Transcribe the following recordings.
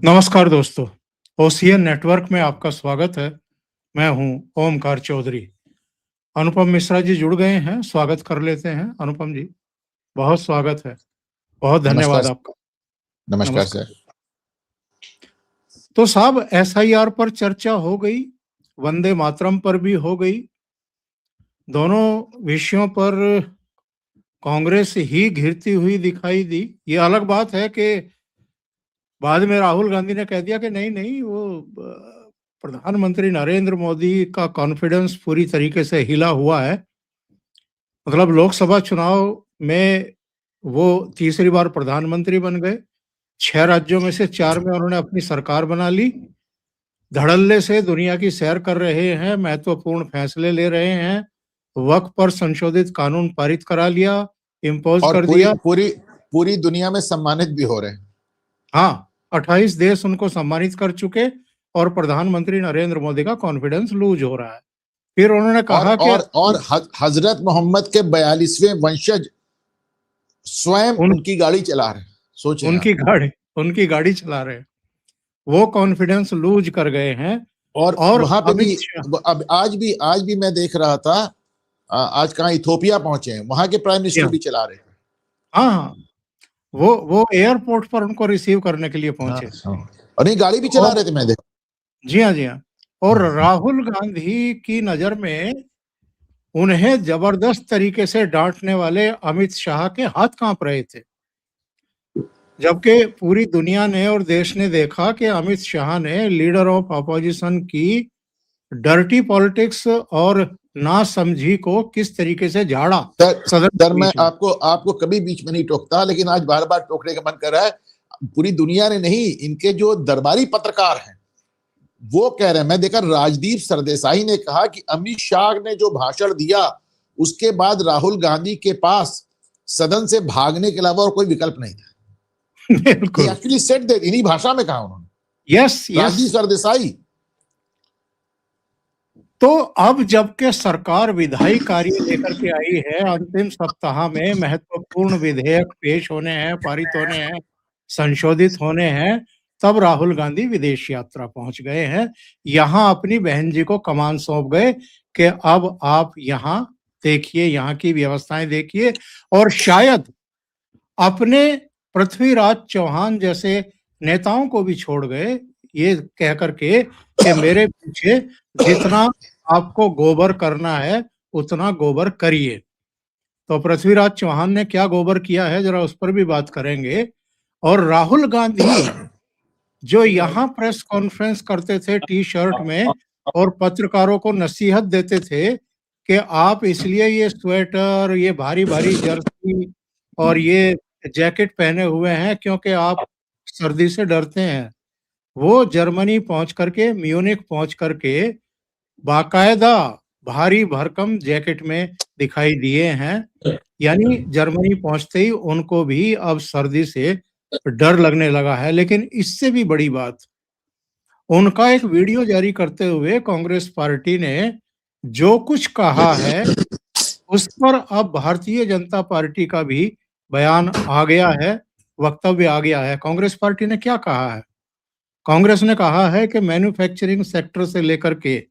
नमस्कार दोस्तों, OCN network में आपका स्वागत है। मैं हूं ओमकार चौधरी। अनुपम मिश्रा जी जुड़ गए हैं, स्वागत कर लेते हैं। अनुपम जी, बहुत स्वागत है, बहुत नमस्कार। धन्यवाद आपका। नमस्कार नमस्कार। सर। तो साहब, एसआईआर पर चर्चा हो गई, वंदे मातरम पर भी हो गई। दोनों विषयों पर कांग्रेस ही घिरती हुई दिखाई दी। ये अलग बात है कि बाद में राहुल गांधी ने कह दिया कि नहीं नहीं, वो प्रधानमंत्री नरेंद्र मोदी का कॉन्फिडेंस पूरी तरीके से हिला हुआ है। मतलब लोकसभा चुनाव में वो तीसरी बार प्रधानमंत्री बन गए, 6 राज्यों में से 4 में उन्होंने अपनी सरकार बना ली, धड़ल्ले से दुनिया की सैर कर रहे हैं, महत्वपूर्ण फैसले ले रहे हैं, वक्फ पर संशोधित कानून पारित करा लिया, इम्पोज और कर पूरी दिया। पूरी पूरी दुनिया में सम्मानित भी हो रहे हैं। हाँ, 28 देश उनको सम्मानित कर चुके और प्रधानमंत्री नरेंद्र मोदी का कॉन्फिडेंस लूज हो रहा है। फिर उन्होंने और कहा कि और और हजरत मोहम्मद के 42वें वंशज स्वयं उनकी गाड़ी चला रहे हैं। सोचे आप। उनकी गाड़ी चला रहे हैं, वो कॉन्फिडेंस लूज कर गए हैं। और और वहां पे अमित भी शाह, अब आज भी मैं देख रहा था। आज कहाँ इथोपिया पहुंचे हैं, वहां के प्राइम मिनिस्टर भी चला रहे हैं। हाँ हाँ, वो एयरपोर्ट पर उनको रिसीव करने के लिए हाँ, पहुंचे। हाँ। और नहीं, गाड़ी भी चला और रहे थे, मैं देख। जी हाँ, जी हाँ। और राहुल गांधी की नजर में उन्हें जबरदस्त तरीके से डांटने वाले अमित शाह के हाथ कांप रहे थे, जबकि पूरी दुनिया ने और देश ने देखा कि अमित शाह ने लीडर ऑफ अपोजिशन की डर्टी पॉलिटिक्स और नासमझी को किस तरीके से झाड़ा सदन के सर, मैं बीच में। आपको कभी बीच में नहीं टोकता, लेकिन आज बार बार टोकने का मन कर रहा है। पूरी दुनिया ने नहीं, इनके जो दरबारी पत्रकार हैं वो कह रहे हैं। मैं देखा, राजदीप सरदेसाई ने कहा कि अमित शाह ने जो भाषण दिया उसके बाद राहुल गांधी के पास सदन से भागने के अलावा और कोई विकल्प नहीं था। बिल्कुल, एक्चुअली सेट दैट, इन्हीं भाषा में कहा उन्होंने। Yes Rajdeep yes. सरदेसाई। तो अब जबकि सरकार विधायी कार्य लेकर के आई है, अंतिम सप्ताह में महत्वपूर्ण विधेयक पेश होने हैं, पारित होने हैं, संशोधित होने हैं, तब राहुल गांधी विदेश यात्रा पहुंच गए हैं। यहां अपनी बहन जी को कमान सौंप गए कि अब आप यहां देखिए, यहाँ की व्यवस्थाएं देखिए। और शायद अपने पृथ्वीराज चौहान जैसे नेताओं को भी छोड़ गए, ये कह करके कि मेरे पीछे जितना आपको गोबर करना है उतना गोबर करिए। तो पृथ्वीराज चौहान ने क्या गोबर किया है, जरा उस पर भी बात करेंगे। और राहुल गांधी जो यहाँ प्रेस कॉन्फ्रेंस करते थे टी शर्ट में और पत्रकारों को नसीहत देते थे कि आप इसलिए ये स्वेटर, ये भारी भारी जर्सी और ये जैकेट पहने हुए हैं क्योंकि आप सर्दी से डरते हैं, वो जर्मनी पहुंच करके, म्यूनिख पहुंच करके बाकायदा भारी भरकम जैकेट में दिखाई दिए हैं। यानी जर्मनी पहुंचते ही उनको भी अब सर्दी से डर लगने लगा है। लेकिन इससे भी बड़ी बात, उनका एक वीडियो जारी करते हुए कांग्रेस पार्टी ने जो कुछ कहा है उस पर अब भारतीय जनता पार्टी का भी बयान आ गया है, वक्तव्य आ गया है। कांग्रेस पार्टी ने क्या कहा है? कांग्रेस ने कहा है कि मैन्युफैक्चरिंग सेक्टर से लेकर के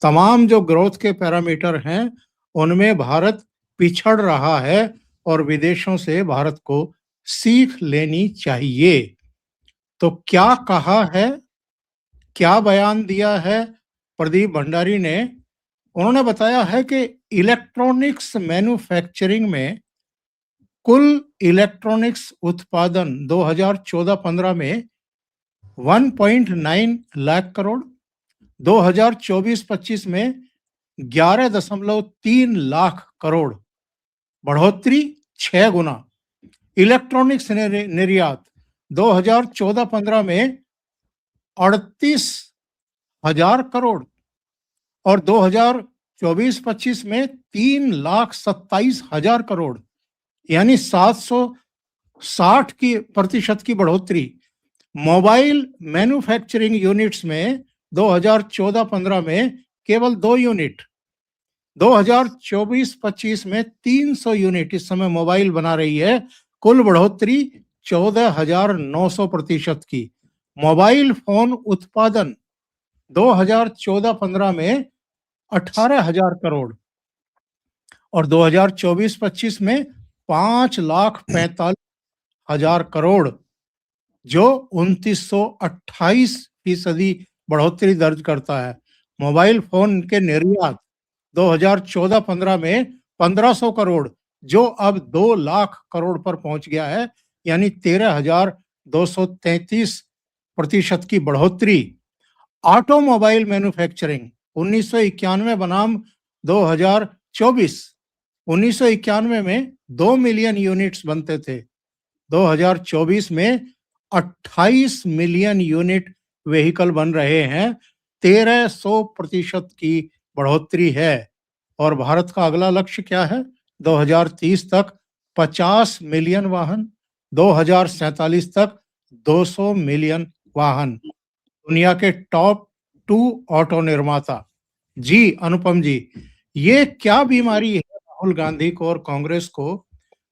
तमाम जो ग्रोथ के पैरामीटर हैं उनमें भारत पिछड़ रहा है और विदेशों से भारत को सीख लेनी चाहिए। तो क्या कहा है, क्या बयान दिया है प्रदीप भंडारी ने? उन्होंने बताया है कि इलेक्ट्रॉनिक्स मैन्युफैक्चरिंग में कुल इलेक्ट्रॉनिक्स उत्पादन 2014-15 में 1.9 लाख करोड़, 2024-25 में 11.3 लाख करोड़, बढ़ोतरी 6 गुना। इलेक्ट्रॉनिक्स निर्यात 2014-15 में 38,000 करोड़ और 2024-25 में 3,27,000 करोड़, यानी 760% की बढ़ोतरी। मोबाइल मैन्युफैक्चरिंग यूनिट्स में 2014-15 में केवल 2 यूनिट, 2024-25 में 300 यूनिट इस समय मोबाइल बना रही है। कुल बढ़ोतरी 14,900% की। मोबाइल फोन उत्पादन 2014-15 में 18,000 करोड़ और 2024-25 में 5,45,000 करोड़, जो 2928% बढ़ोतरी दर्ज करता है। मोबाइल फोन के निर्यात 2014-15 में 1,500 करोड़, जो अब 2 लाख करोड़ पर पहुंच गया है, यानी 13,233% की बढ़ोतरी। ऑटोमोबाइल मैन्युफैक्चरिंग 1991 बनाम 2024, 1991 में 2 मिलियन यूनिट्स बनते थे, 2024 में 28 मिलियन यूनिट व्हीकल बन रहे हैं, 1300% की बढ़ोतरी है। और भारत का अगला लक्ष्य क्या है? 2030 तक 50 मिलियन वाहन, 2047 तक 200 मिलियन वाहन। दुनिया के टॉप 2 ऑटो निर्माता। जी अनुपम जी, ये क्या बीमारी है राहुल गांधी को और कांग्रेस को?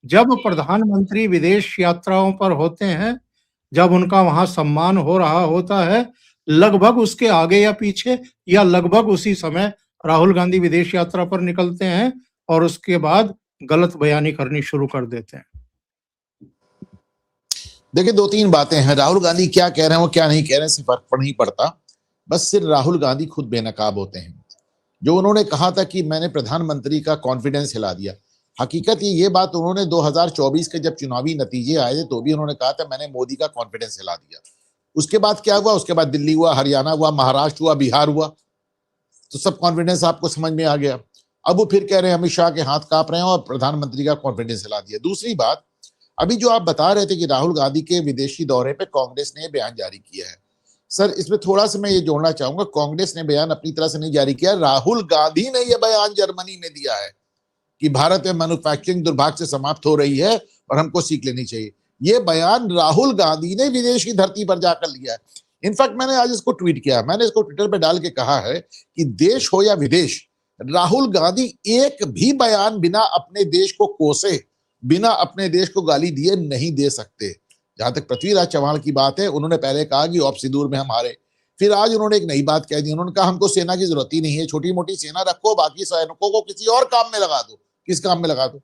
जब प्रधानमंत्री विदेश यात्राओं पर होते हैं, जब उनका वहां सम्मान हो रहा होता है, लगभग उसके आगे या पीछे या लगभग उसी समय राहुल गांधी विदेश यात्रा पर निकलते हैं और उसके बाद गलत बयानी करनी शुरू कर देते हैं। देखिए, 2-3 बातें हैं। राहुल गांधी क्या कह रहे हैं, वो क्या नहीं कह रहे हैं, इससे फर्क नहीं पड़ता। बस सिर्फ राहुल गांधी खुद बेनकाब होते हैं। जो उन्होंने कहा था कि मैंने प्रधानमंत्री का कॉन्फिडेंस हिला दिया, हकीकत ये बात उन्होंने 2024 के जब चुनावी नतीजे आए थे तो भी उन्होंने कहा था मैंने मोदी का कॉन्फिडेंस हिला दिया। उसके बाद क्या हुआ? उसके बाद दिल्ली हुआ, हरियाणा हुआ, महाराष्ट्र हुआ, बिहार हुआ, तो सब कॉन्फिडेंस आपको समझ में आ गया। अब वो फिर कह रहे हैं अमित शाह के हाथ कांप रहे हैं और प्रधानमंत्री का कॉन्फिडेंस हिला दिया। दूसरी बात, अभी जो आप बता रहे थे कि राहुल गांधी के विदेशी दौरे पे कांग्रेस ने बयान जारी किया है, सर इसमें थोड़ा सा मैं ये जोड़ना चाहूंगा, कांग्रेस ने बयान अपनी तरह से नहीं जारी किया, राहुल गांधी ने यह बयान जर्मनी में दिया है कि भारत में मैन्युफैक्चरिंग दुर्भाग्य से समाप्त हो रही है और हमको सीख लेनी चाहिए। यह बयान राहुल गांधी ने विदेश की धरती पर जाकर लिया है। इनफैक्ट मैंने आज इसको ट्वीट किया, मैंने इसको ट्विटर पे डाल के कहा है कि देश हो या विदेश, राहुल गांधी एक भी बयान बिना अपने देश को कोसे, बिना अपने देश को गाली दिए नहीं दे सकते। जहां तक पृथ्वीराज चौहान की बात है, उन्होंने पहले कहा कि ऑप सिंदूर में हम हारे, फिर आज उन्होंने एक नई बात कह दी, उन्होंने कहा हमको सेना की जरूरत ही नहीं है, छोटी मोटी सेना रखो, बाकी सैनिकों को किसी और काम में लगा दो। किस काम में लगा दो?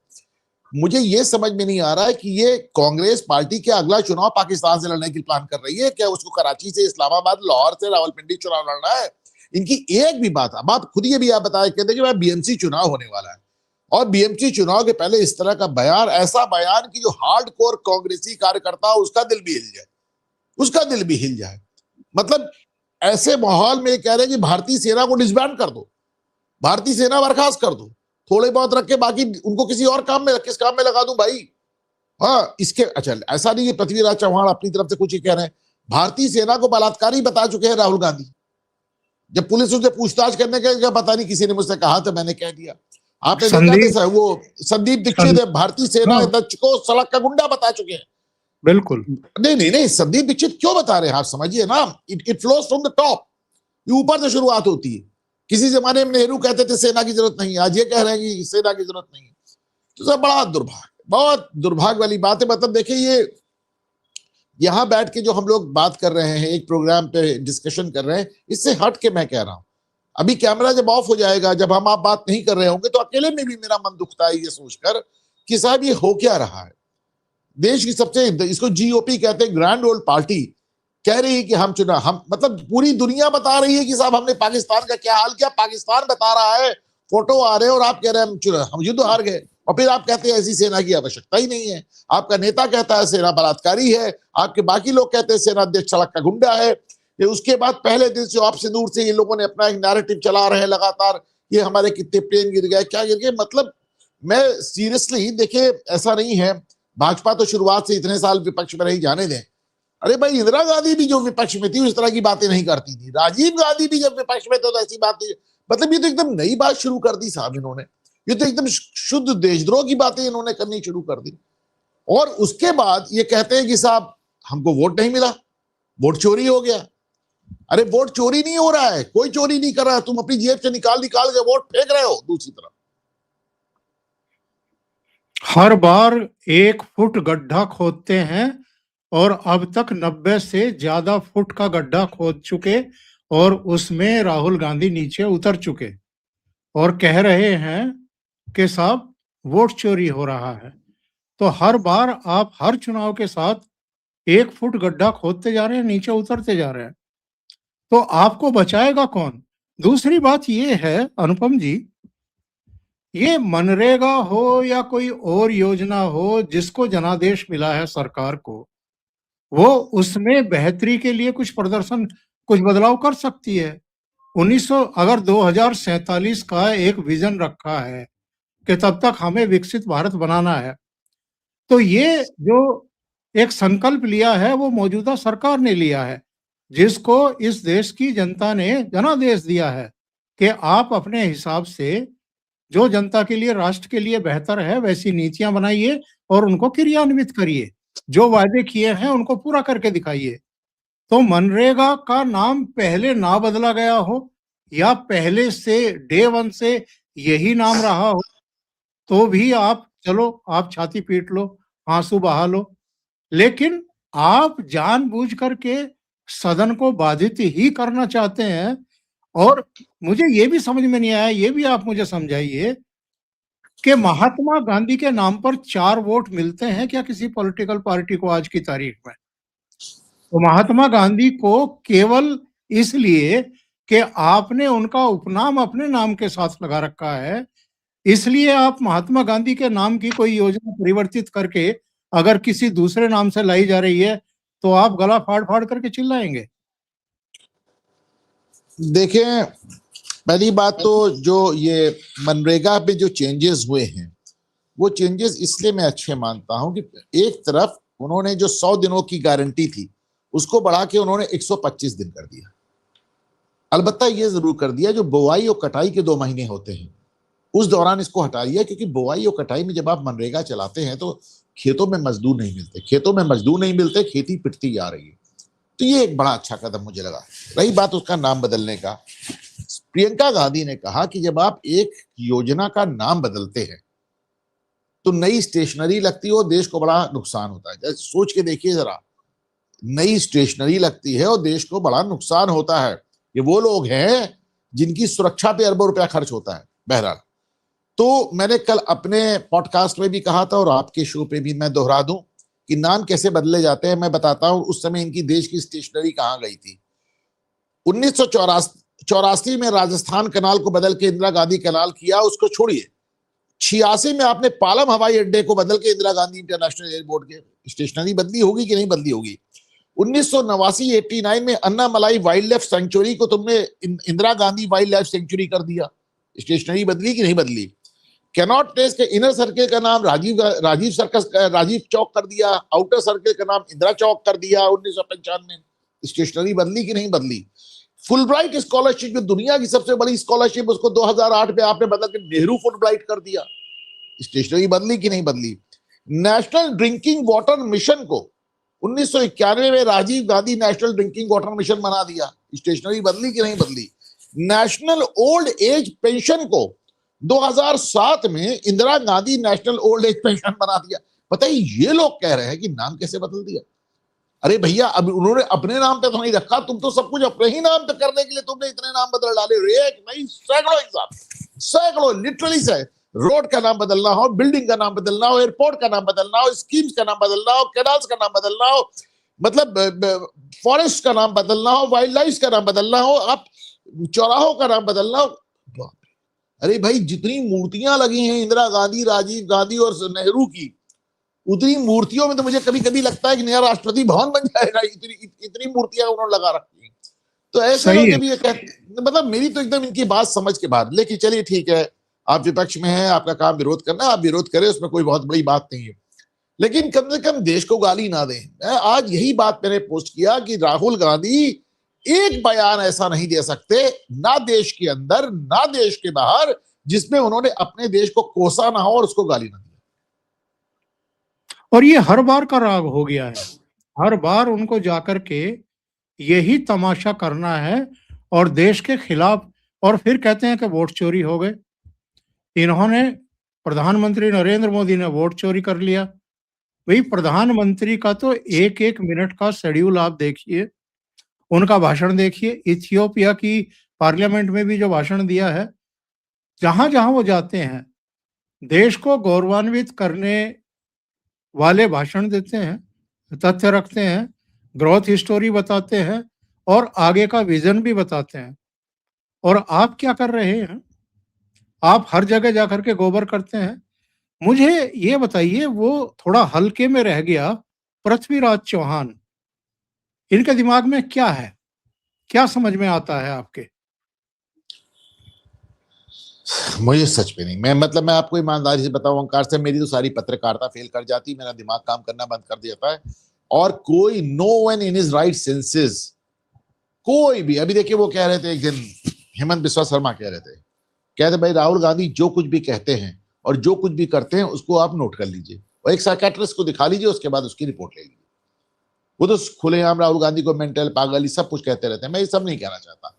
मुझे ये समझ में नहीं आ रहा है कि ये कांग्रेस पार्टी क्या अगला चुनाव पाकिस्तान से लड़ने की प्लान कर रही है क्या? उसको कराची से, इस्लामाबाद, लाहौर से, रावलपिंडी चुनाव लड़ना है? इनकी एक भी बात, अब आप खुद ये भी आप बताया कहते कि बीएमसी चुनाव होने वाला है और बीएमसी चुनाव के पहले इस तरह का बयान, ऐसा बयान कि जो हार्डकोर कांग्रेसी कार्यकर्ता उसका दिल भी हिल जाए, उसका दिल भी हिल जाए। मतलब ऐसे माहौल में कह रहे हैं कि भारतीय सेना को डिसबैंड कर दो, भारतीय सेना बर्खास्त कर दो, थोड़े बहुत रख के बाकी उनको किसी और काम में, किस काम में लगा दूं भाई? हाँ इसके, अच्छा ऐसा नहीं है पृथ्वीराज चौहान अपनी तरफ से कुछ ही कह रहे हैं, भारतीय सेना को बलात्कारी बता चुके हैं राहुल गांधी। जब पुलिस उनसे पूछताछ करने का, पता नहीं किसी ने मुझसे कहा था, मैंने कह दिया। आपने देखा था वो संदीप दीक्षित भारतीय सेना अध्यक्ष को सड़क का गुंडा बता चुके हैं। बिल्कुल नहीं, संदीप दीक्षित क्यों बता रहे हैं आप समझिए ना, it flows from the top, ये ऊपर से शुरुआत होती है। किसी जमाने में नेहरू कहते थे सेना की जरूरत नहीं, आज ये कह रहे हैं कि सेना की जरूरत नहीं है। तो सब बड़ा दुर्भाग्य, बहुत दुर्भाग्य वाली बात है। मतलब देखिए, ये यहां बैठ के जो हम लोग बात कर रहे हैं, एक प्रोग्राम पे डिस्कशन कर रहे हैं, इससे हट के मैं कह रहा हूं, अभी कैमरा जब ऑफ हो जाएगा, जब हम आप बात नहीं कर रहे होंगे, तो अकेले में भी मेरा मन दुखता है ये सोचकर कि साहब ये हो क्या रहा है। देश की सबसे, इसको जीओपी कहते हैं, ग्रैंड ओल्ड पार्टी, कह रही है कि हम चुनाव, हम मतलब पूरी दुनिया बता रही है कि साहब हमने पाकिस्तान का क्या हाल किया, पाकिस्तान बता रहा है, फोटो आ रहे हैं और आप कह रहे हैं हम युद्ध हार गए, और फिर आप कहते हैं ऐसी सेना की आवश्यकता ही नहीं है। आपका नेता कहता है सेना बलात्कारी है, आपके बाकी लोग कहते हैं सेना अध्यक्ष सड़क का गुंडा है। उसके बाद पहले दिन से आप सिंदूर से ये लोगों ने अपना एक नैरेटिव चला रहे हैं लगातार, ये हमारे कितने प्लेन गिर गए, क्या गिर गए। मतलब मैं सीरियसली, देखिए ऐसा नहीं है, भाजपा तो शुरुआत से इतने साल विपक्ष में रही, जाने दें। अरे भाई, इंदिरा गांधी भी जो विपक्ष में थी उस तरह की बातें नहीं करती थी, राजीव गांधी भी जब विपक्ष में थे तो ऐसी बात नहीं। मतलब ये तो एकदम नई बात शुरू कर दी साहब इन्होंने, ये तो एकदम शुद्ध देशद्रोह की बातें इन्होंने करनी शुरू कर दी। और उसके बाद ये कहते हैं कि साहब हमको वोट नहीं मिला, वोट चोरी हो गया। अरे वोट चोरी नहीं हो रहा है, कोई चोरी नहीं कर रहा है, तुम अपनी जेब से निकाल निकाल के वोट फेंक रहे हो दूसरी तरफ। हर बार 1 फुट गड्ढा खोदते हैं और अब तक 90 से ज्यादा फुट का गड्ढा खोद चुके और उसमें राहुल गांधी नीचे उतर चुके और कह रहे हैं कि साहब वोट चोरी हो रहा है। तो हर बार आप हर चुनाव के साथ 1 फुट गड्ढा खोदते जा रहे हैं, नीचे उतरते जा रहे हैं। तो आपको बचाएगा कौन? दूसरी बात ये है अनुपम जी, ये मनरेगा हो या कोई और योजना हो जिसको जनादेश मिला है सरकार को, वो उसमें बेहतरी के लिए कुछ प्रदर्शन, कुछ बदलाव कर सकती है। 1900 अगर 2047 का एक विजन रखा है कि तब तक हमें विकसित भारत बनाना है, तो ये जो एक संकल्प लिया है वो मौजूदा सरकार ने लिया है, जिसको इस देश की जनता ने जनादेश दिया है कि आप अपने हिसाब से जो जनता के लिए, राष्ट्र के लिए बेहतर है वैसी नीतियां बनाइए और उनको क्रियान्वित करिए। जो वादे किए हैं उनको पूरा करके दिखाइए। तो मनरेगा का नाम पहले ना बदला गया हो या पहले से डे वन से यही नाम रहा हो, तो भी आप चलो, आप छाती पीट लो, आंसू बहा लो, लेकिन आप जानबूझ करके सदन को बाधित ही करना चाहते हैं। और मुझे ये भी समझ में नहीं आया, ये भी आप मुझे समझाइए कि महात्मा गांधी के नाम पर 4 वोट मिलते हैं क्या किसी पॉलिटिकल पार्टी को आज की तारीख में? तो महात्मा गांधी को केवल इसलिए कि आपने उनका उपनाम अपने नाम के साथ लगा रखा है, इसलिए आप महात्मा गांधी के नाम की कोई योजना परिवर्तित करके अगर किसी दूसरे नाम से लाई जा रही है, तो आप गला फाड़-फाड़ करके चिल्लाएंगे। देखें, पहली बात तो जो ये मनरेगा पे जो चेंजेस हुए हैं, वो चेंजेस इसलिए मैं अच्छे मानता हूं कि एक तरफ उन्होंने जो 100 दिनों की गारंटी थी उसको बढ़ा के उन्होंने 125 दिन कर दिया। अलबत्ता ये जरूर कर दिया जो बुआई और कटाई के 2 महीने होते हैं उस दौरान इसको हटा दिया, क्योंकि बुआई और कटाई में जब आप मनरेगा चलाते हैं तो खेतों में मजदूर नहीं मिलते, खेतों में मजदूर नहीं मिलते, खेती पिटती जा रही है। तो ये एक बड़ा अच्छा कदम मुझे लगा। रही बात उसका नाम बदलने का, प्रियंका गांधी ने कहा कि जब आप एक योजना का नाम बदलते हैं तो नई स्टेशनरी लगती है और देश को बड़ा नुकसान होता है। सोच के देखिए जरा, नई स्टेशनरी लगती है और देश को बड़ा नुकसान होता है। ये वो लोग हैं जिनकी सुरक्षा पे अरबों रुपया खर्च होता है। बहरहाल, तो मैंने कल अपने पॉडकास्ट में भी कहा था और आपके शो पे भी मैं दोहरा दूं कि नाम कैसे बदले जाते हैं। मैं बताता हूं उस समय इनकी देश की स्टेशनरी कहां गई थी। 1984 में राजस्थान कनाल को बदल के इंदिरा गांधी कनाल किया, उसको छोड़िए। 86 में आपने पालम हवाई अड्डे को बदल के इंदिरा गांधी इंटरनेशनल एयरपोर्ट के स्टेशनरी बदली होगी कि नहीं बदली होगी। 1989 में अन्नामलाई वाइल्ड लाइफ सेंचुरी को तुमने Indira Gandhi wild life sanctuary कर दिया। स्टेशनरी बदली कि नहीं बदली। कैनॉट प्लेस के इनर सर्किल का नाम राजीव चौक कर दिया, आउटर सर्किल का नाम इंदिरा चौक कर दिया 1995 में। स्टेशनरी बदली कि नहीं बदली। फुलब्राइट स्कॉलरशिप जो दुनिया की सबसे बड़ी स्कॉलरशिप, उसको 2008 में आपने बदल के नेहरू फुलब्राइट कर दिया। स्टेशनरी बदली कि नहीं बदली। नेशनल ड्रिंकिंग वाटर मिशन को 1991 में Rajiv Gandhi National Drinking Water Mission बना दिया। स्टेशनरी बदली कि नहीं बदली। नेशनल ओल्ड एज पेंशन को 2007 में Indira Gandhi national old age pension बना दिया। बताइए, ये लोग कह रहे हैं कि नाम कैसे बदल दिया। अरे भैया, अब उन्होंने अपने नाम पे तो नहीं रखा, तुम तो सब कुछ अपने ही नाम पे करने के लिए तुमने इतने नाम बदल डाले। एक नहीं, सैकड़ों एग्जाम, सैकड़ों, लिटरली से रोड का नाम बदलना हो, बिल्डिंग का नाम बदलना हो, एयरपोर्ट का नाम बदलना हो, स्कीम्स का नाम बदलना हो, कैनाल्स का नाम बदलना हो, मतलब फॉरेस्ट का नाम बदलना हो, वाइल्ड लाइफ का नाम बदलना हो, आप चौराहों का नाम बदलना हो। अरे भाई, जितनी मूर्तियां लगी हैं इंदिरा गांधी, राजीव गांधी और नेहरू की, उतनी मूर्तियों में तो मुझे कभी कभी लगता है कि नया राष्ट्रपति भवन बन जाएगा। इतनी मूर्तियां उन्होंने लगा रखी हैं। तो ऐसे लोग जब ये कहते, मतलब मेरी तो एकदम इनकी बात समझ के बाद। लेकिन चलिए ठीक है, आप विपक्ष में हैं, आपका काम विरोध करना, आप विरोध करें, उसमें कोई बहुत बड़ी बात नहीं है, लेकिन कम से कम देश को गाली ना दें। आज यही बात मैंने पोस्ट किया कि राहुल गांधी एक बयान ऐसा नहीं दे सकते, ना देश के अंदर ना देश के बाहर, जिसमें उन्होंने अपने देश को कोसा ना हो और उसको गाली ना दी। और ये हर बार का राग हो गया है, हर बार उनको जाकर के यही तमाशा करना है और देश के खिलाफ, और फिर कहते हैं कि वोट चोरी हो गए। इन्होंने, प्रधानमंत्री नरेंद्र मोदी ने वोट चोरी कर लिया, भाई प्रधानमंत्री का तो एक एक मिनट का शेड्यूल आप देखिए, उनका भाषण देखिए। इथियोपिया की पार्लियामेंट में भी जो भाषण दिया है, जहां जहां वो जाते हैं देश को गौरवान्वित करने वाले भाषण देते हैं, तथ्य रखते हैं, ग्रोथ स्टोरी बताते हैं और आगे का विजन भी बताते हैं। और आप क्या कर रहे हैं? आप हर जगह जाकर के गोबर करते हैं। मुझे ये बताइए, वो थोड़ा हल्के में रह गया पृथ्वीराज चौहान, इनके दिमाग में क्या है? क्या समझ में आता है आपके? मुझे सच में नहीं, मैं आपको ईमानदारी से बताऊं ओंकार से, मेरी तो सारी पत्रकारिता फेल कर जाती, मेरा दिमाग काम करना बंद कर देता है। और कोई no one in his right senses, कोई भी, अभी देखिए वो कह रहे थे एक दिन, हेमंत बिस्वा शर्मा कह रहे थे, कहते भाई राहुल गांधी जो कुछ भी कहते हैं और जो कुछ भी करते हैं उसको आप नोट कर लीजिए और एक साइकेट्रिस्ट को दिखा लीजिए, उसके बाद उसकी रिपोर्ट ले लीजिए। वो तो खुलेआम राहुल गांधी को मेंटल, पागल, सब कुछ कहते रहते हैं। मैं ये सब नहीं कहना चाहता,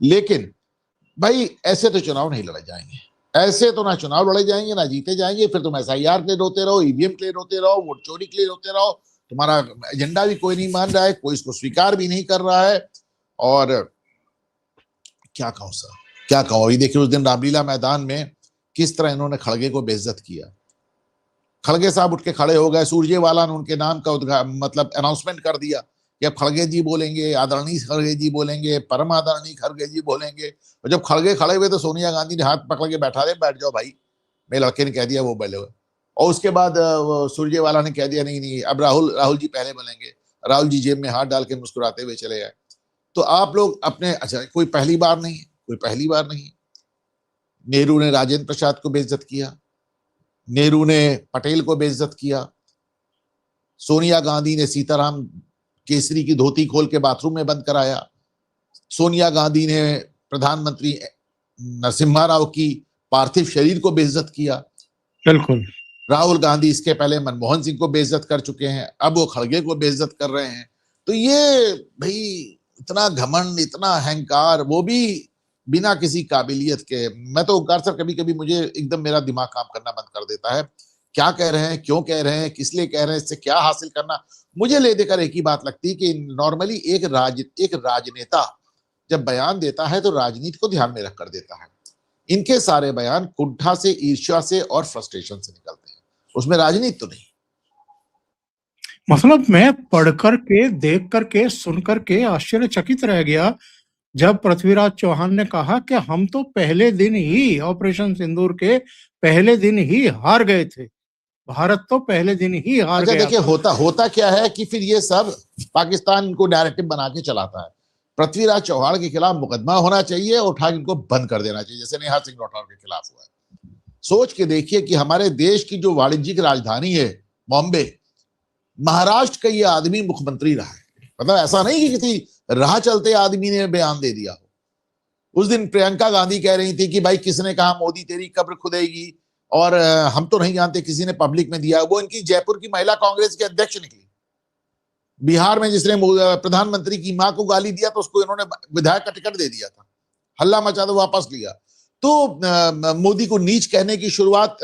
लेकिन भाई ऐसे तो चुनाव नहीं लड़े जाएंगे, ऐसे तो ना चुनाव लड़े जाएंगे ना जीते जाएंगे। फिर तुम SIR के लिए रोते रहो, ईवीएम के लिए रोते रहो, वोट चोरी के लिए रोते रहो, तुम्हारा एजेंडा भी कोई नहीं मान रहा है, कोई इसको स्वीकार भी नहीं कर रहा है। और क्या कहूं सर, क्या कहूं। ये देखिए उस दिन रामलीला मैदान में किस तरह इन्होंने खड़गे को बेइज्जत किया। खड़गे साहब उठ के खड़े हो गए, सुरजेवाला ने उनके नाम का मतलब अनाउंसमेंट कर दिया कि अब खड़गे जी बोलेंगे, आदरणीय खड़गे जी बोलेंगे, परम आदरणीय खड़गे जी बोलेंगे। और जब खड़गे खड़े हुए तो सोनिया गांधी ने हाथ पकड़ के बैठा दे, बैठ जाओ भाई, मेरे लड़के ने कह दिया वो बोले। और उसके बाद सुरजेवाला ने कह दिया नहीं नहीं अब राहुल जी पहले बोलेंगे। राहुल जी जेब में हाथ डाल के मुस्कुराते हुए चले गए। तो आप लोग अपने, अच्छा कोई पहली बार नहीं है, कोई पहली बार नहीं। नेहरू ने राजेंद्र प्रसाद को बेइज्जत किया, नेहरू ने पटेल को बेइज्जत किया, सोनिया गांधी ने सीताराम केसरी की धोती खोल के बाथरूम में बंद कराया, सोनिया गांधी ने प्रधानमंत्री नरसिम्हा राव की पार्थिव शरीर को बेइज्जत किया। बिल्कुल। राहुल गांधी इसके पहले मनमोहन सिंह को बेइज्जत कर चुके हैं, अब वो खड़गे को बेइज्जत कर रहे हैं। तो ये भाई इतना घमंड, इतना अहंकार, वो भी बिना किसी काबिलियत के। मैं तो ओंकार सर कभी कभी मुझे एकदम मेरा दिमाग काम करना बंद कर देता है। क्या कह रहे हैं, क्यों कह रहे हैं, किस लिए कह रहे हैं, इससे क्या हासिल करना। मुझे ले देकर एक ही बात लगती है कि नॉर्मली एक राजनेता जब बयान देता है तो राजनीति को ध्यान में रख कर देता है। इनके सारे बयान कुंठा से, ईर्ष्या से और फ्रस्ट्रेशन से निकलते हैं, उसमें राजनीति तो नहीं। मतलब मैं पढ़ कर के, देख कर के, सुन कर के आश्चर्यचकित रह गया जब पृथ्वीराज चौहान ने कहा कि हम तो पहले दिन ही, ऑपरेशन सिंदूर के पहले दिन ही हार गए थे। भारत तो पहले दिन ही हार अच्छा गया देखिए, था। होता क्या है कि फिर ये सब पाकिस्तान इनको नैरेटिव बना के चलाता है। पृथ्वीराज चौहान के खिलाफ मुकदमा होना चाहिए और उठा इनको बंद कर देना चाहिए, जैसे नेहा सिंह राठौर के खिलाफ हुआ है। सोच के देखिए कि हमारे देश की जो वाणिज्यिक राजधानी है बॉम्बे, महाराष्ट्र का ये आदमी मुख्यमंत्री रहा है। मतलब ऐसा नहीं कि किसी राह चलते आदमी ने बयान दे दिया हो। उस दिन प्रियंका गांधी कह रही थी कि भाई किसने कहा मोदी तेरी कब्र खुदेगी, और हम तो नहीं जानते, किसी ने पब्लिक में दिया। वो इनकी जयपुर की महिला कांग्रेस के अध्यक्ष निकली। बिहार में जिसने प्रधानमंत्री की मां को गाली दिया तो उसको इन्होंने विधायक का टिकट दे दिया था, हल्ला मचा तो वापस लिया। तो मोदी को नीच कहने की शुरुआत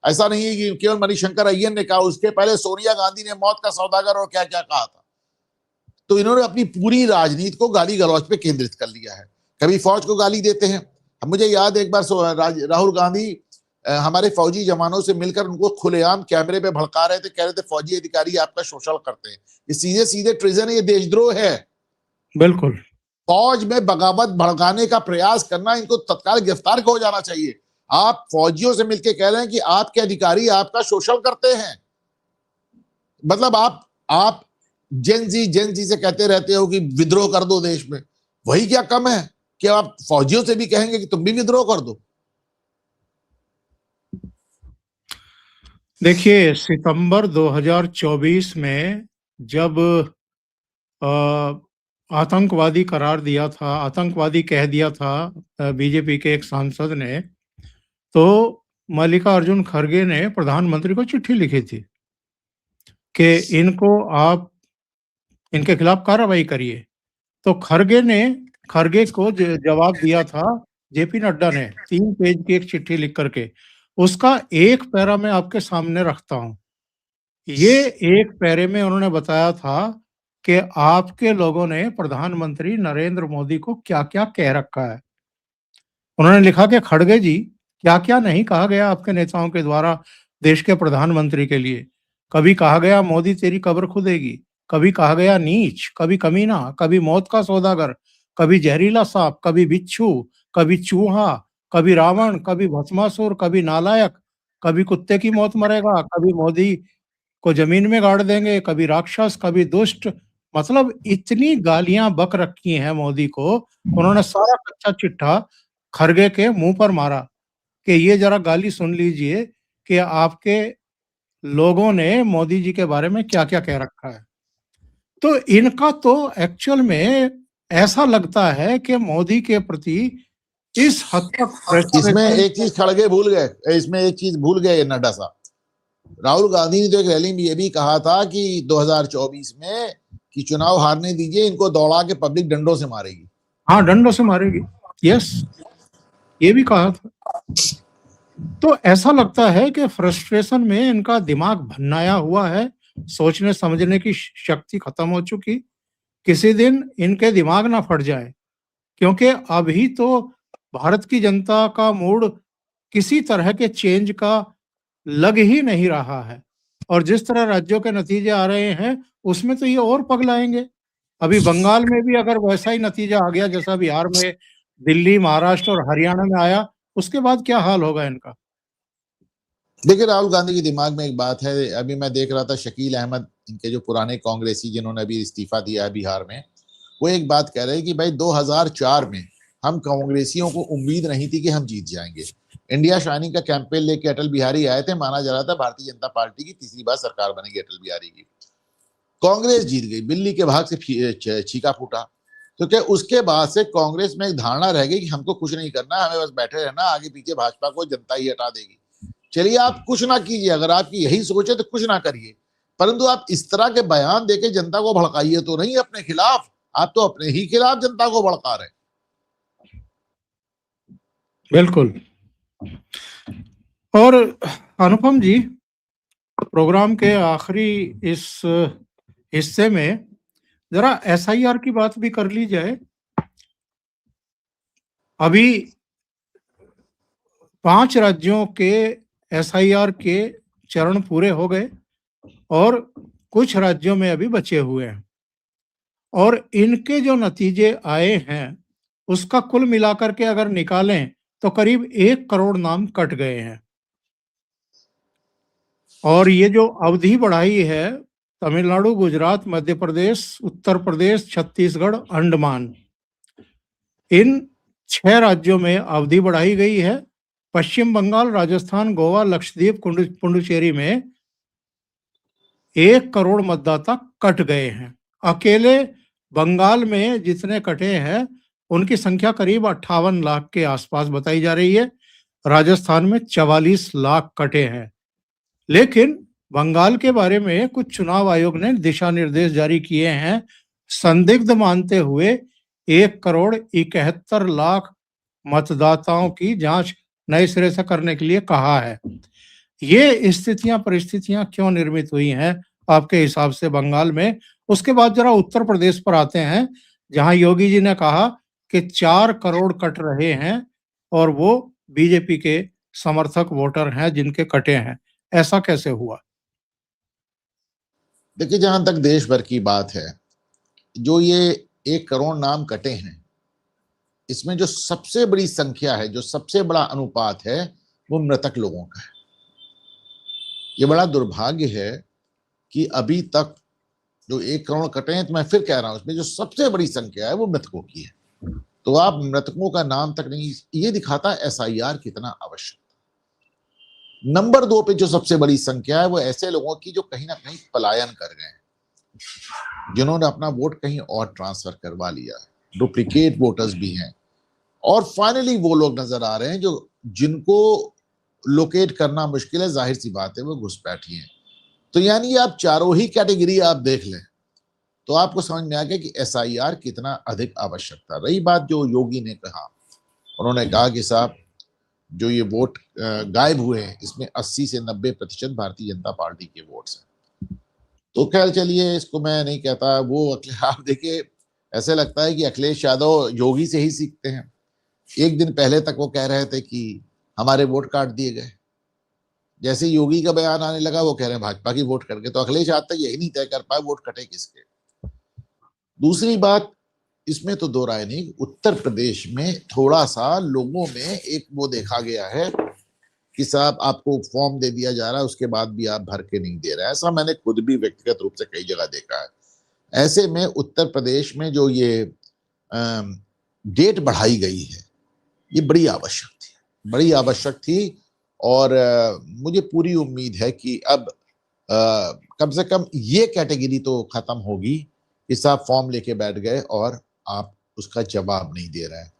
ऐसा नहीं है कि केवल मणिशंकर अय्यर ने कहा, उसके पहले सोनिया गांधी ने मौत का सौदागर और क्या क्या कहा था। तो इन्होंने अपनी पूरी राजनीति को गाली गलौज पे केंद्रित कर लिया है। कभी फौज को गाली देते हैं। मुझे याद एक बार राहुल गांधी हमारे फौजी जवानों से मिलकर उनको खुलेआम कैमरे पे भड़का रहे थे, कह रहे थे फौजी अधिकारी आपका शोषण करते हैं। ये सीधे सीधे ट्रेजन है, ये देशद्रोह है। बिल्कुल। फौज में बगावत भड़काने का प्रयास करना, इनको तत्काल गिरफ्तार हो जाना चाहिए। आप फौजियों से मिलकर कह रहे हैं कि आपके अधिकारी आपका शोषण करते हैं। मतलब आप जेन जी से कहते रहते हो कि विद्रोह कर दो देश में, वही क्या कम है कि आप फौजियों से भी कहेंगे कि तुम भी विद्रोह कर दो। देखिए, सितंबर 2024 में जब आतंकवादी करार दिया था, आतंकवादी कह दिया था बीजेपी के एक सांसद ने, तो मल्लिकार्जुन खड़गे ने प्रधानमंत्री को चिट्ठी लिखी थी कि आप इनके खिलाफ कार्रवाई करिए। तो खड़गे को जवाब दिया था जेपी नड्डा ने, 3 पेज की एक चिट्ठी लिख करके। उसका एक पैरा मैं आपके सामने रखता हूं। ये एक पैरे में उन्होंने बताया था कि आपके लोगों ने प्रधानमंत्री नरेंद्र मोदी को क्या-क्या कह रखा है। उन्होंने लिखा कि खड़गे जी, क्या-क्या नहीं कहा गया आपके नेताओं के द्वारा देश के प्रधानमंत्री के लिए। कभी कहा गया मोदी तेरी कब्र खुदेगी, कभी कहा गया नीच, कभी कमीना, कभी मौत का सौदागर, कभी जहरीला सांप, कभी बिच्छू, कभी चूहा, कभी रावण, कभी भस्मासुर, कभी नालायक, कभी कुत्ते की मौत मरेगा, कभी मोदी को जमीन में गाड़ देंगे, कभी राक्षस, कभी दुष्ट। मतलब इतनी गालियां बक रखी हैं मोदी को। उन्होंने सारा कच्चा चिट्ठा खरगे के मुंह पर मारा कि ये जरा गाली सुन लीजिए कि आपके लोगों ने मोदी जी के बारे में क्या-क्या कह रखा है। तो इनका तो एक्चुअल में ऐसा लगता है कि मोदी के प्रति इस हद तक इसमें फ्रस्ट्रेशन। एक चीज खड़गे भूल गए, इसमें एक चीज भूल गए नड्डा साहब। राहुल गांधी ने तो एक रैली में ये भी कहा था कि 2024 में कि चुनाव हारने दीजिए, इनको दौड़ा के पब्लिक डंडों से मारेगी। हाँ, डंडों से मारेगी। यस, ये भी कहा था। तो ऐसा लगता है कि फ्रस्ट्रेशन में इनका दिमाग भन्नाया हुआ है, सोचने समझने की शक्ति खत्म हो चुकी। किसी दिन इनके दिमाग ना फट जाए, क्योंकि अभी तो भारत की जनता का मूड किसी तरह के चेंज का लग ही नहीं रहा है। और जिस तरह राज्यों के नतीजे आ रहे हैं, उसमें तो ये और पगलाएंगे। अभी बंगाल में भी अगर वैसा ही नतीजा आ गया जैसा बिहार में, दिल्ली, महाराष्ट्र और हरियाणा में आया, उसके बाद क्या हाल होगा इनका? देखिए, राहुल गांधी के दिमाग में एक बात है। अभी मैं देख रहा था शकील अहमद, इनके जो पुराने कांग्रेसी जिन्होंने अभी इस्तीफा दिया है बिहार में, वो एक बात कह रहे हैं कि भाई 2004 में हम कांग्रेसियों को उम्मीद नहीं थी कि हम जीत जाएंगे। इंडिया शाइनिंग का कैंपेन लेके अटल बिहारी आए थे, माना जा रहा था भारतीय जनता पार्टी की तीसरी बार सरकार बनेगी अटल बिहारी की। कांग्रेस जीत गई, बिल्ली के भाग से छीका फूटा। तो क्या उसके बाद से कांग्रेस में एक धारणा रह गई कि हमको कुछ नहीं करना, हमें बस बैठे रहना, आगे पीछे भाजपा को जनता ही हटा देगी। चलिए, आप कुछ ना कीजिए, अगर आपकी यही सोच है तो कुछ ना करिए, परंतु आप इस तरह के बयान देके जनता को भड़काइए तो नहीं अपने खिलाफ। आप तो अपने ही खिलाफ जनता को भड़का रहे हैं। बिल्कुल। और अनुपम जी, प्रोग्राम के आखिरी इस हिस्से में जरा एसआईआर की बात भी कर ली जाए। अभी 5 राज्यों के एसआईआर के चरण पूरे हो गए और कुछ राज्यों में अभी बचे हुए हैं। और इनके जो नतीजे आए हैं, उसका कुल मिलाकर के अगर निकालें तो करीब 1 करोड़ नाम कट गए हैं। और ये जो अवधि बढ़ाई है, तमिलनाडु, गुजरात, मध्य प्रदेश, उत्तर प्रदेश, छत्तीसगढ़, अंडमान, इन 6 राज्यों में अवधि बढ़ाई गई है। पश्चिम बंगाल, राजस्थान, गोवा, लक्षद्वीप, पुडुचेरी में 1 करोड़ मतदाता कट गए हैं। अकेले बंगाल में जितने कटे हैं, उनकी संख्या करीब 58 लाख के आसपास बताई जा रही है। राजस्थान में 44 लाख कटे हैं। लेकिन बंगाल के बारे में कुछ चुनाव आयोग ने दिशा निर्देश जारी किए हैं, संदिग्ध मानते हुए 1 करोड़ 71 लाख मतदाताओं की जांच नए सिरे से करने के लिए कहा है। ये स्थितियां परिस्थितियां क्यों निर्मित हुई हैं आपके हिसाब से बंगाल में? उसके बाद जरा उत्तर प्रदेश पर आते हैं, जहां योगी जी ने कहा कि 4 करोड़ कट रहे हैं और वो बीजेपी के समर्थक वोटर हैं जिनके कटे हैं। ऐसा कैसे हुआ? देखिए, जहां तक देश भर की बात है, जो ये 1 करोड़ नाम कटे हैं, इसमें जो सबसे बड़ी संख्या है, जो सबसे बड़ा अनुपात है, वो मृतक लोगों का है। ये बड़ा दुर्भाग्य है कि अभी तक जो 1 करोड़ कटे हैं, तो मैं फिर कह रहा हूं, इसमें जो सबसे बड़ी संख्या है वो मृतकों की है। तो आप मृतकों का नाम तक नहीं, ये दिखाता है एसआईआर कितना आवश्यक। नंबर 2 पे जो सबसे बड़ी संख्या है वो ऐसे लोगों की जो कहीं ना कहीं पलायन कर गए, जिन्होंने अपना वोट कहीं और ट्रांसफर करवा लिया है, डुप्लीकेट वोटर्स भी हैं। और फाइनली वो लोग नजर आ रहे हैं जो जिनको लोकेट करना मुश्किल है, जाहिर सी बात है वो घुसपैठी हैं। तो यानी आप चारों ही कैटेगरी आप देख लें तो आपको समझ में आ गया कि एसआईआर कितना अधिक आवश्यक था। रही बात जो योगी ने कहा, उन्होंने कहा कि साहब जो ये वोट गायब हुए हैं, इसमें 80 से 90% भारतीय जनता पार्टी के वोट्स हैं। तो खैर चलिए, इसको मैं नहीं कहता। वो आप देखिए, ऐसे लगता है कि अखिलेश यादव योगी से ही सीखते हैं। एक दिन पहले तक वो कह रहे थे कि हमारे वोट काट दिए गए, जैसे योगी का बयान आने लगा वो कह रहे हैं भाजपा की वोट करके। तो अखिलेश आज तक यही नहीं तय कर पाए वोट कटे किसके। दूसरी बात, इसमें तो दो राय नहीं, उत्तर प्रदेश में थोड़ा सा लोगों में एक वो देखा गया है कि साहब आपको फॉर्म दे दिया जा रहा है, उसके बाद भी आप भर के नहीं दे रहे हैं। ऐसा मैंने खुद भी व्यक्तिगत रूप से कई जगह देखा है। ऐसे में उत्तर प्रदेश में जो ये डेट बढ़ाई गई है, ये बड़ी आवश्यक थी, बड़ी आवश्यक थी। और मुझे पूरी उम्मीद है कि अब कम से कम ये कैटेगरी तो खत्म होगी कि साहब फॉर्म लेके बैठ गए और आप उसका जवाब नहीं दे रहे हैं।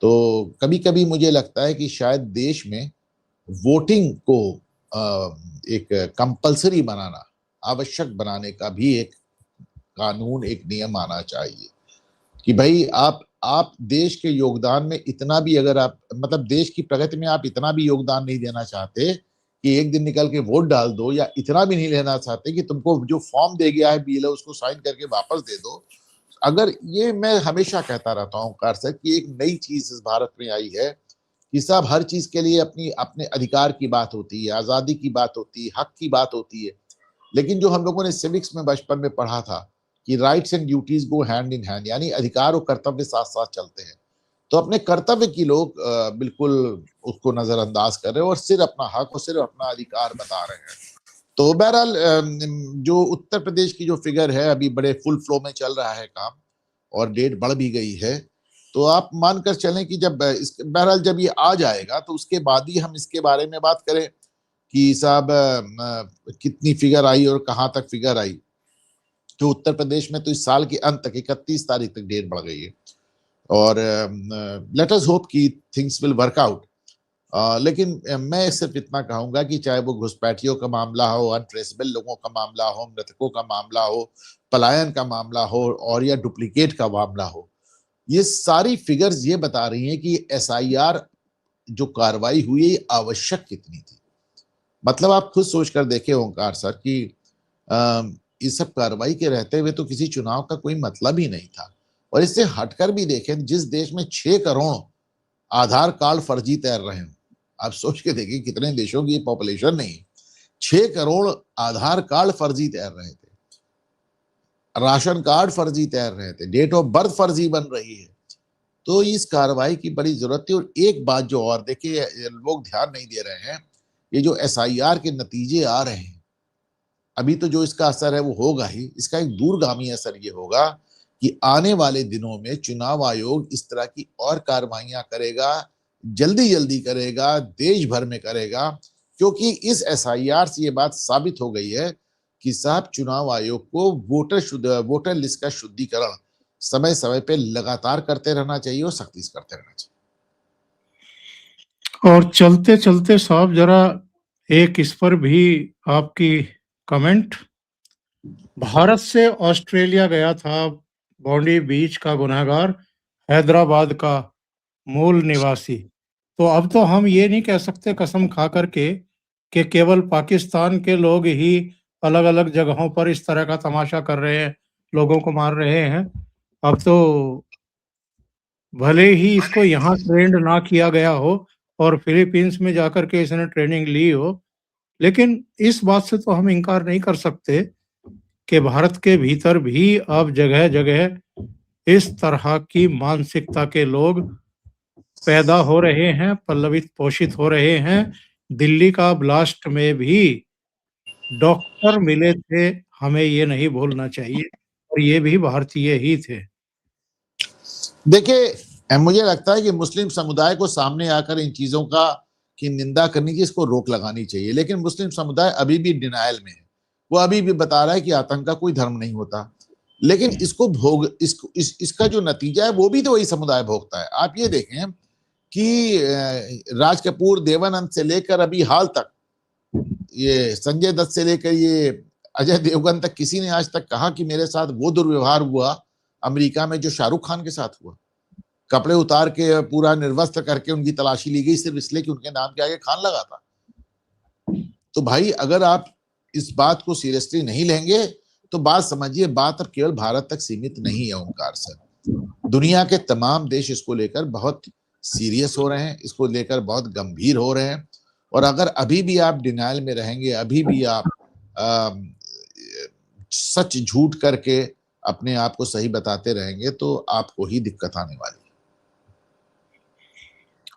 तो कभी कभी मुझे लगता है कि शायद देश में वोटिंग को एक कंपलसरी बनाना, आवश्यक बनाने का भी एक कानून, एक नियम आना चाहिए कि भाई आप देश के योगदान में इतना भी, अगर आप मतलब देश की प्रगति में आप इतना भी योगदान नहीं देना चाहते कि एक दिन निकल के वोट डाल दो, या इतना भी नहीं लेना चाहते कि तुमको जो फॉर्म दे गया है बीएलओ उसको साइन करके वापस दे दो। अगर ये, मैं हमेशा कहता रहता हूँ कार सर कि एक नई चीज इस भारत में आई है कि साहब हर चीज के लिए अपनी अपने अधिकार की बात होती है, आजादी की बात होती है, हक की बात होती है। लेकिन जो हम लोगों ने सिविक्स में बचपन में पढ़ा था कि rights and duties go hand in hand, यानी अधिकार और कर्तव्य साथ साथ चलते हैं। तो अपने कर्तव्य की लोग बिल्कुल उसको नजरअंदाज कर रहे हैं और सिर्फ अपना हक और सिर्फ अपना अधिकार बता रहे हैं। तो बहरहाल जो उत्तर प्रदेश की जो फिगर है, अभी बड़े फुल फ्लो में चल रहा है काम और डेट बढ़ भी गई है। तो आप मानकर चलें कि जब बहरहाल जब ये आ जाएगा तो उसके बाद ही हम इसके बारे में बात करें कि साहब कितनी फिगर आई और कहां तक फिगर आई। जो उत्तर प्रदेश में तो इस साल के अंत तक 31 तारीख तक डेट बढ़ गई है और लेट अस होप कि थिंग्स विल वर्क आउट। लेकिन मैं सिर्फ इतना कहूंगा कि चाहे वो घुसपैठियों का मामला हो, अनट्रेसेबल लोगों का मामला हो, मृतकों का मामला हो, पलायन का मामला हो और या डुप्लीकेट का मामला हो, ये सारी फिगर्स ये बता रही हैं कि एसआईआर जो कार्रवाई हुई है आवश्यक कितनी थी। मतलब आप खुद सोच कर देखे ओंकार सर कि इस सब कार्रवाई के रहते हुए तो किसी चुनाव का कोई मतलब ही नहीं था। और इससे हटकर भी देखें, जिस देश में 6 करोड़ आधार कार्ड फर्जी तैर रहे हैं, आप सोच के देखिए कितने देशों की पॉपुलेशन नहीं, 6 करोड़ आधार कार्ड फर्जी तैर रहे थे, राशन कार्ड फर्जी तैर रहे थे, डेट ऑफ बर्थ फर्जी बन रही है। तो इस कार्रवाई की बड़ी जरूरत थी। और एक बात जो और देखिए, लोग ध्यान नहीं दे रहे हैं, ये जो एसआईआर के नतीजे आ रहे हैं, अभी तो जो इसका असर है वो होगा ही, इसका एक दूरगामी असर ये होगा कि आने वाले दिनों में चुनाव आयोग इस तरह की और कार्रवाइयां करेगा, जल्दी जल्दी करेगा, देश भर में करेगा। क्योंकि इस एसआईआर से ये बात साबित हो गई है कि साहब चुनाव आयोग को वोटर लिस्ट का शुद्धिकरण समय समय पे लगातार करते रहना चाहिए और सख्ती से करते रहना चाहिए। और चलते चलते साहब जरा एक इस पर भी आपकी कमेंट। भारत से ऑस्ट्रेलिया गया था बॉन्डी बीच का गुनहगार, हैदराबाद का मूल निवासी। तो अब तो हम ये नहीं कह सकते कसम खा करके कि केवल पाकिस्तान के लोग ही अलग अलग जगहों पर इस तरह का तमाशा कर रहे हैं, लोगों को मार रहे हैं। अब तो भले ही इसको यहाँ ट्रेंड ना किया गया हो और फिलीपींस में जाकर के इसने ट्रेनिंग ली हो, लेकिन इस बात से तो हम इनकार नहीं कर सकते कि भारत के भीतर भी अब जगह जगह इस तरह की मानसिकता के लोग पैदा हो रहे हैं, पल्लवित पोषित हो रहे हैं। दिल्ली का ब्लास्ट में भी डॉक्टर मिले थे, हमें ये नहीं भूलना चाहिए, और ये भी भारतीय ही थे। देखिए, मुझे लगता है कि मुस्लिम समुदाय को सामने आकर इन चीजों का की निंदा करनी चाहिए, इसको रोक लगानी चाहिए। लेकिन मुस्लिम समुदाय अभी भी डिनायल में है, वो अभी भी बता रहा है कि आतंक का कोई धर्म नहीं होता। लेकिन इसको इसका जो नतीजा है वो भी तो वही समुदाय भोगता है। आप ये देखें कि राज कपूर, देवानंद से लेकर अभी हाल तक, ये संजय दत्त से लेकर ये अजय देवगन तक, किसी ने आज तक कहा कि मेरे साथ वो दुर्व्यवहार हुआ अमेरिका में जो शाहरुख खान के साथ हुआ। कपड़े उतार के पूरा निर्वस्त्र करके उनकी तलाशी ली गई सिर्फ इसलिए कि उनके नाम के आगे खान लगा था। तो भाई अगर आप इस बात को सीरियसली नहीं लेंगे तो बात समझिए, बात अब केवल भारत तक सीमित नहीं है ओंकार सर। दुनिया के तमाम देश इसको लेकर बहुत सीरियस हो रहे हैं, इसको लेकर बहुत गंभीर हो रहे हैं। और अगर अभी भी आप डिनायल में रहेंगे, अभी भी आप सच झूठ करके अपने आप को सही बताते रहेंगे, तो आपको ही दिक्कत आने वाली है।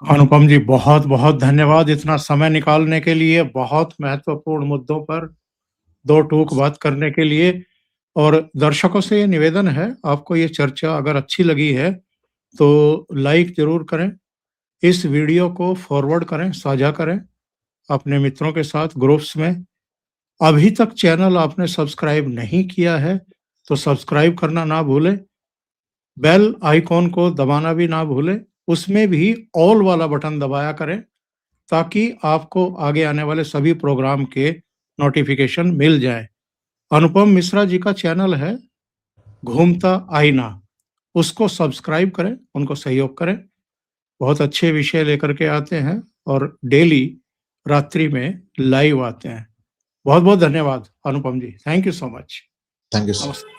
अनुपम जी, बहुत बहुत धन्यवाद इतना समय निकालने के लिए, बहुत महत्वपूर्ण मुद्दों पर दो टूक बात करने के लिए। और दर्शकों से ये निवेदन है, आपको ये चर्चा अगर अच्छी लगी है तो लाइक जरूर करें, इस वीडियो को फॉरवर्ड करें, साझा करें अपने मित्रों के साथ ग्रुप्स में। अभी तक चैनल आपने सब्सक्राइब नहीं किया है तो सब्सक्राइब करना ना भूलें, बेल आइकॉन को दबाना भी ना भूलें, उसमें भी ऑल वाला बटन दबाया करें ताकि आपको आगे आने वाले सभी प्रोग्राम के नोटिफिकेशन मिल जाए। अनुपम मिश्रा जी का चैनल है घूमता आईना, उसको सब्सक्राइब करें, उनको सहयोग करें। बहुत अच्छे विषय लेकर के आते हैं और डेली रात्रि में लाइव आते हैं। बहुत बहुत धन्यवाद Anupam ji, thank you so much. Thank you sir. नमस्ते।